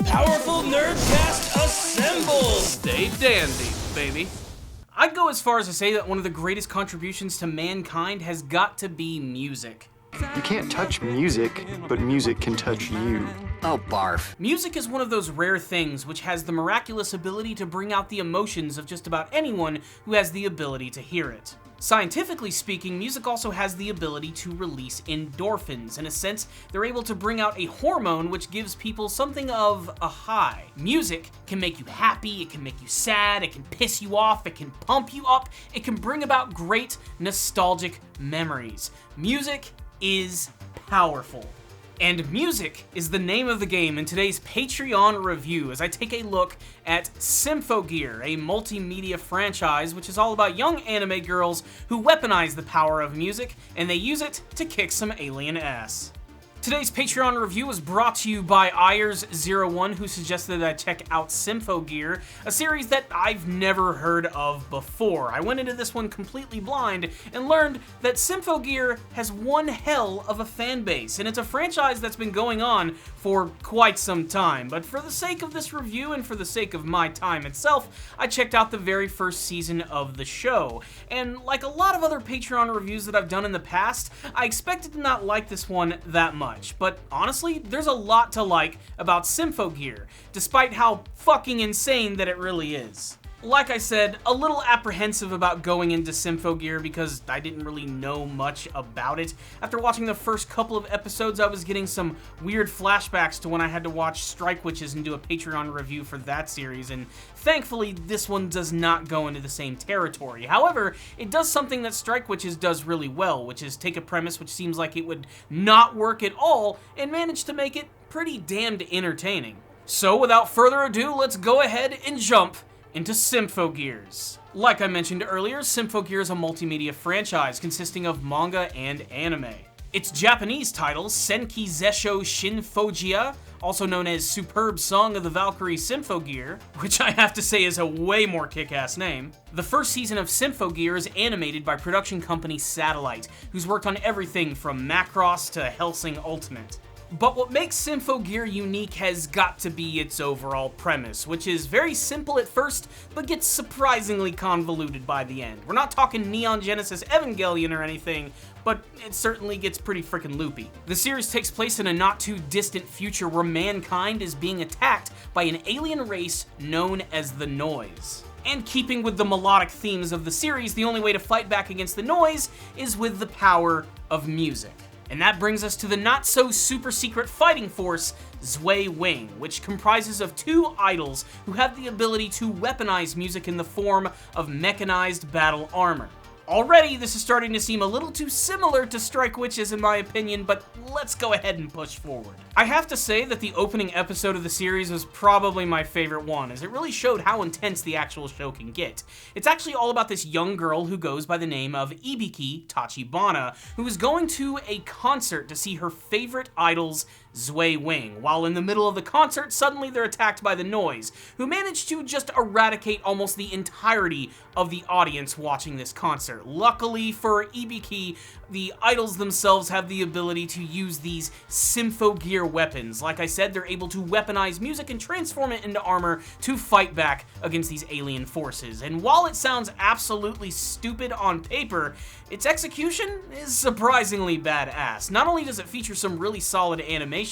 Powerful Nerdcast assembled! Stay dandy, baby. I'd go as far as to say that one of the greatest contributions to mankind has got to be music. You can't touch music, but music can touch you. Oh, barf. Music is one of those rare things which has the miraculous ability to bring out the emotions of just about anyone who has the ability to hear it. Scientifically speaking, music also has the ability to release endorphins. In a sense, they're able to bring out a hormone which gives people something of a high. Music can make you happy, it can make you sad, it can piss you off, it can pump you up, it can bring about great nostalgic memories. Music is powerful. And music is the name of the game in today's Patreon review as I take a look at Symphogear, a multimedia franchise which is all about young anime girls who weaponize the power of music and they use it to kick some alien ass. Today's Patreon review is brought to you by Ayers01, who suggested that I check out Symphogear, a series that I've never heard of before. I went into this one completely blind and learned that Symphogear has one hell of a fan base, and it's a franchise that's been going on for quite some time. But for the sake of this review and for the sake of my time itself, I checked out the very first season of the show. And like a lot of other Patreon reviews that I've done in the past, I expected to not like this one that much. But honestly, there's a lot to like about Symphogear, despite how fucking insane that it really is. Like I said, a little apprehensive about going into Symphogear because I didn't really know much about it. After watching the first couple of episodes, I was getting some weird flashbacks to when I had to watch Strike Witches and do a Patreon review for that series, and thankfully this one does not go into the same territory. However, it does something that Strike Witches does really well, which is take a premise which seems like it would not work at all and manage to make it pretty damned entertaining. So without further ado, let's go ahead and jump into Symphogears. Like I mentioned earlier, Symphogear is a multimedia franchise consisting of manga and anime. Its Japanese title, Senki Zesho Symphogear, also known as Superb Song of the Valkyrie Symphogear, which I have to say is a way more kick-ass name. The first season of Symphogear is animated by production company Satellite, who's worked on everything from Macross to Hellsing Ultimate. But what makes Symphogear unique has got to be its overall premise, which is very simple at first, but gets surprisingly convoluted by the end. We're not talking Neon Genesis Evangelion or anything, but it certainly gets pretty freaking loopy. The series takes place in a not too distant future where mankind is being attacked by an alien race known as the Noise. And keeping with the melodic themes of the series, the only way to fight back against the Noise is with the power of music. And that brings us to the not-so-super-secret fighting force, Zwei Wing, which comprises of two idols who have the ability to weaponize music in the form of mechanized battle armor. Already, this is starting to seem a little too similar to Strike Witches in my opinion, but let's go ahead and push forward. I have to say that the opening episode of the series was probably my favorite one, as it really showed how intense the actual show can get. It's actually all about this young girl who goes by the name of Ibiki Tachibana, who is going to a concert to see her favorite idol's Zwei Wing. While in the middle of the concert, suddenly they're attacked by the Noise, who manage to just eradicate almost the entirety of the audience watching this concert. Luckily for Ibiki, the idols themselves have the ability to use these Symphogear weapons. Like I said, they're able to weaponize music and transform it into armor to fight back against these alien forces. And while it sounds absolutely stupid on paper, its execution is surprisingly badass. Not only does it feature some really solid animation,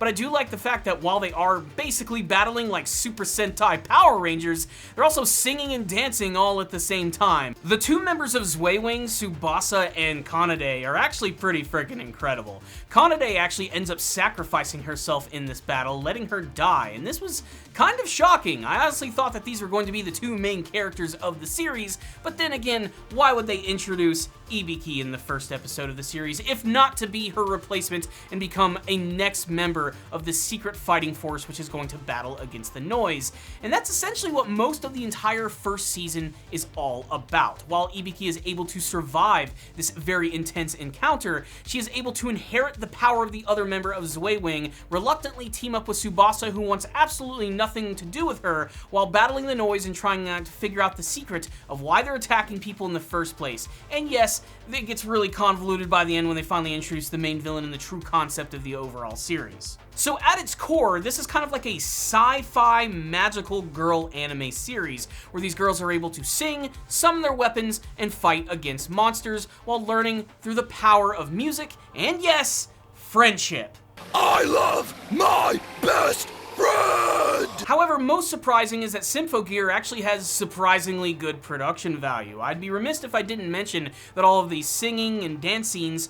but I do like the fact that while they are basically battling like Super Sentai Power Rangers, they're also singing and dancing all at the same time. The two members of Zwei Wing, Tsubasa and Kanade, are actually pretty freaking incredible. Kanade actually ends up sacrificing herself in this battle, letting her die, and this was kind of shocking. I honestly thought that these were going to be the two main characters of the series, but then again, why would they introduce Ibiki in the first episode of the series, if not to be her replacement and become a next member of the secret fighting force which is going to battle against the Noise? And that's essentially what most of the entire first season is all about. While Ibiki is able to survive this very intense encounter, she is able to inherit the power of the other member of Zwei Wing, reluctantly team up with Tsubasa, who wants absolutely nothing to do with her, while battling the Noise and trying to figure out the secret of why they're attacking people in the first place. And yes, yes, it gets really convoluted by the end when they finally introduce the main villain and the true concept of the overall series. So at its core, this is kind of like a sci-fi magical girl anime series, where these girls are able to sing, summon their weapons, and fight against monsters while learning through the power of music and, yes, friendship. I love my best friend! However, most surprising is that Symphogear actually has surprisingly good production value. I'd be remiss if I didn't mention that all of these singing and dance scenes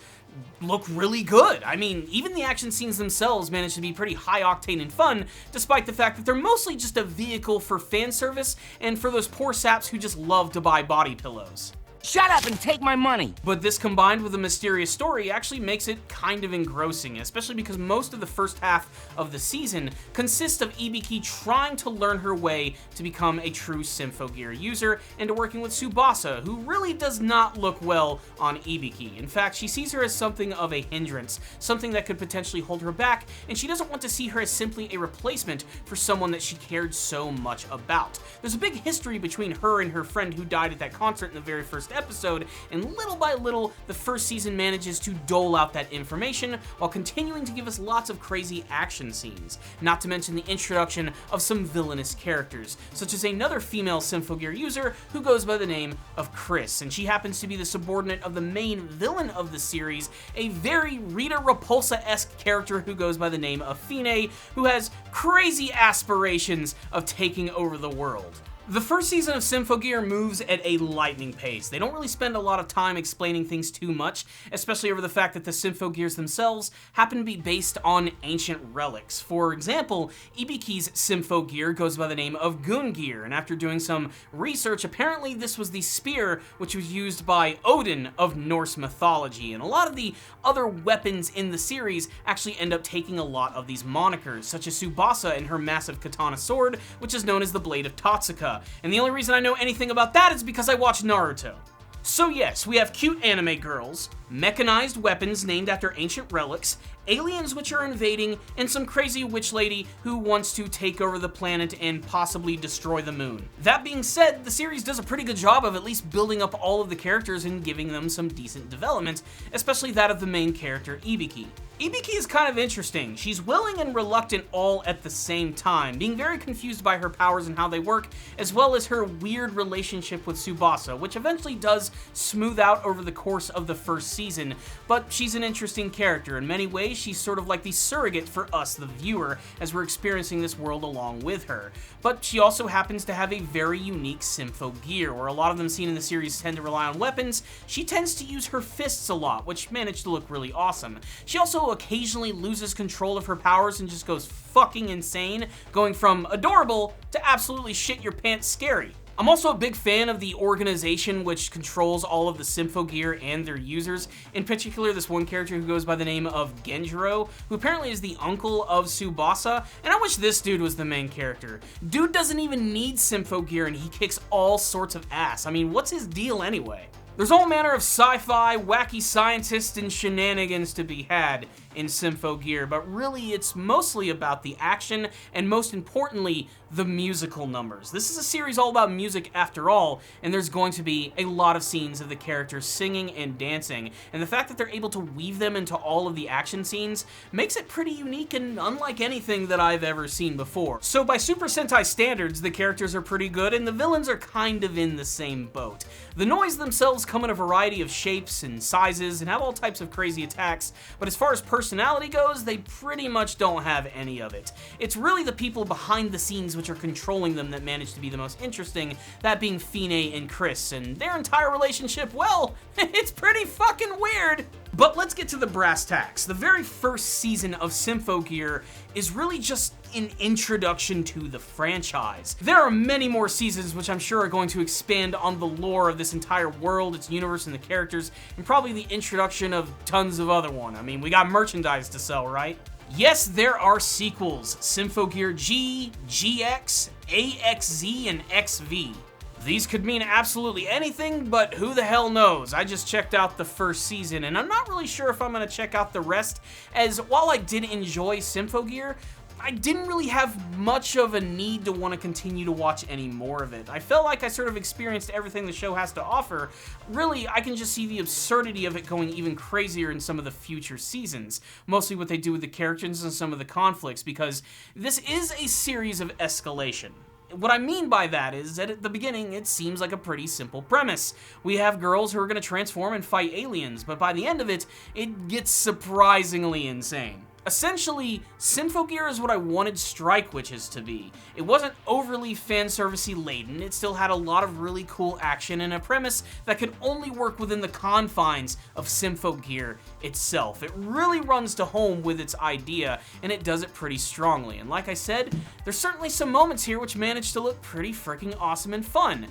look really good. I mean, even the action scenes themselves manage to be pretty high octane and fun, despite the fact that they're mostly just a vehicle for fan service and for those poor saps who just love to buy body pillows. Shut up and take my money! But this combined with a mysterious story actually makes it kind of engrossing, especially because most of the first half of the season consists of Ibiki trying to learn her way to become a true Symphogear user and to working with Tsubasa, who really does not look well on Ibiki. In fact, she sees her as something of a hindrance, something that could potentially hold her back, and she doesn't want to see her as simply a replacement for someone that she cared so much about. There's a big history between her and her friend who died at that concert in the very first episode, and little by little, the first season manages to dole out that information while continuing to give us lots of crazy action scenes, not to mention the introduction of some villainous characters, such as another female Symphogear user who goes by the name of Chris, and she happens to be the subordinate of the main villain of the series, a very Rita Repulsa-esque character who goes by the name of Fine, who has crazy aspirations of taking over the world. The first season of Symphogear moves at a lightning pace. They don't really spend a lot of time explaining things too much, especially over the fact that the Symphogears themselves happen to be based on ancient relics. For example, Ibiki's Symphogear goes by the name of Gungear, and after doing some research, apparently this was the spear which was used by Odin of Norse mythology, and a lot of the other weapons in the series actually end up taking a lot of these monikers, such as Tsubasa and her massive katana sword, which is known as the Blade of Tatsuka. And the only reason I know anything about that is because I watch Naruto. So yes, we have cute anime girls, mechanized weapons named after ancient relics, aliens which are invading, and some crazy witch lady who wants to take over the planet and possibly destroy the moon. That being said, the series does a pretty good job of at least building up all of the characters and giving them some decent development, especially that of the main character, Ibiki. Ibiki is kind of interesting. She's willing and reluctant all at the same time, being very confused by her powers and how they work, as well as her weird relationship with Tsubasa, which eventually does smooth out over the course of the first season, but she's an interesting character. In many ways, she's sort of like the surrogate for us, the viewer, as we're experiencing this world along with her. But she also happens to have a very unique Symphogear, where a lot of them seen in the series tend to rely on weapons. She tends to use her fists a lot, which manage to look really awesome. She also occasionally loses control of her powers and just goes fucking insane, going from adorable to absolutely shit your pants scary. I'm also a big fan of the organization which controls all of the Symphogear and their users, in particular this one character who goes by the name of Genjiro, who apparently is the uncle of Tsubasa, and I wish this dude was the main character. Dude doesn't even need Symphogear and he kicks all sorts of ass. I mean, what's his deal anyway? There's all manner of sci-fi, wacky scientists, and shenanigans to be had in Symphogear, but really it's mostly about the action and, most importantly, the musical numbers. This is a series all about music after all, and there's going to be a lot of scenes of the characters singing and dancing, and the fact that they're able to weave them into all of the action scenes makes it pretty unique and unlike anything that I've ever seen before. So by Super Sentai standards, the characters are pretty good, and the villains are kind of in the same boat. The noise themselves come in a variety of shapes and sizes and have all types of crazy attacks, but as far as personality goes, they pretty much don't have any of it. It's really the people behind the scenes which are controlling them that manage to be the most interesting, that being Fine and Chris, and their entire relationship, well, it's pretty fucking weird. But let's get to the brass tacks. The very first season of Symphogear is really just an introduction to the franchise. There are many more seasons which I'm sure are going to expand on the lore of this entire world, its universe, and the characters, and probably the introduction of tons of other ones. I mean, we got merchandise to sell, right? Yes, there are sequels, Symphogear G, GX, AXZ, and XV. These could mean absolutely anything, but who the hell knows? I just checked out the first season, and I'm not really sure if I'm going to check out the rest, as while I did enjoy Symphogear, I didn't really have much of a need to want to continue to watch any more of it. I felt like I sort of experienced everything the show has to offer. Really, I can just see the absurdity of it going even crazier in some of the future seasons, mostly what they do with the characters and some of the conflicts, because this is a series of escalation. What I mean by that is that at the beginning, it seems like a pretty simple premise. We have girls who are going to transform and fight aliens, but by the end of it, it gets surprisingly insane. Essentially, Symphogear is what I wanted Strike Witches to be. It wasn't overly fanservice-y laden, it still had a lot of really cool action and a premise that could only work within the confines of Symphogear itself. It really runs to home with its idea, and it does it pretty strongly. And like I said, there's certainly some moments here which manage to look pretty freaking awesome and fun.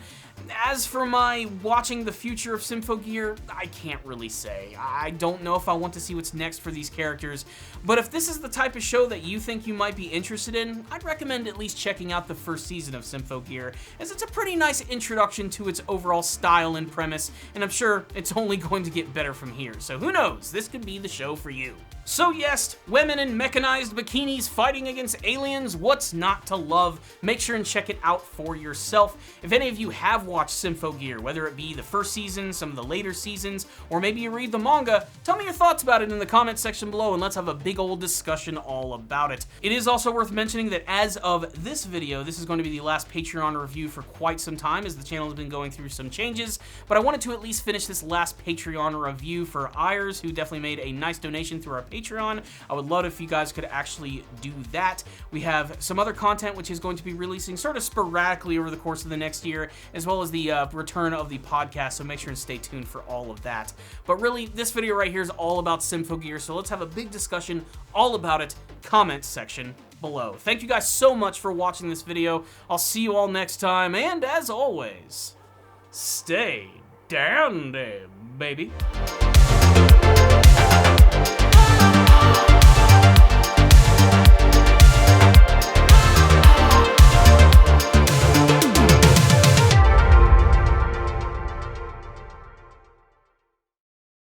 As for my watching the future of Symphogear, I can't really say. I don't know if I want to see what's next for these characters, but if this is the type of show that you think you might be interested in, I'd recommend at least checking out the first season of Symphogear, as it's a pretty nice introduction to its overall style and premise, and I'm sure it's only going to get better from here, so who knows, this could be the show for you. So yes, women in mechanized bikinis fighting against aliens, what's not to love? Make sure and check it out for yourself. If any of you have watched Symphogear, whether it be the first season, some of the later seasons, or maybe you read the manga, tell me your thoughts about it in the comment section below and let's have a big old discussion all about it. It is also worth mentioning that as of this video, this is going to be the last Patreon review for quite some time as the channel has been going through some changes, but I wanted to at least finish this last Patreon review for Ayers, who definitely made a nice donation through our Patreon. I would love if you guys could actually do that. We have some other content which is going to be releasing sort of sporadically over the course of the next year, as well as the return of the podcast, so make sure and stay tuned for all of that. But really, this video right here is all about Symphogear, so let's have a big discussion all about it. Comment section below. Thank you guys so much for watching this video. I'll see you all next time, and as always, stay dandy, baby.